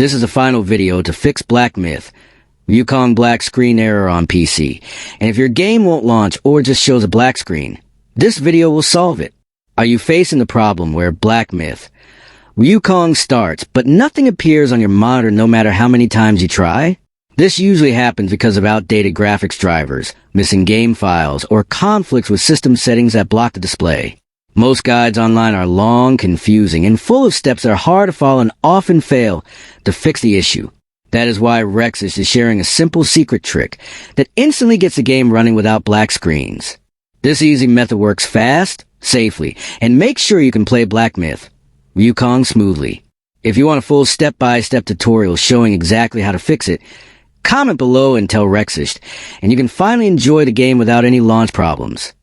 This is the final video to fix Black Myth Wukong black screen error on PC. And if your game won't launch or just shows a black screen, this video will solve it. Are you facing the problem where Black Myth Wukong starts, but nothing appears on your monitor no matter how many times you try? This usually happens because of outdated graphics drivers, missing game files, or conflicts with system settings that block the display. Most guides online are long, confusing, and full of steps that are hard to follow and often fail to fix the issue. That is why DirectX is sharing a simple secret trick that instantly gets the game running without black screens. This easy method works fast, safely, and makes sure you can play Black Myth Wukong smoothly. If you want a full step-by-step tutorial showing exactly how to fix it, comment below and tell DirectX, and you can finally enjoy the game without any launch problems.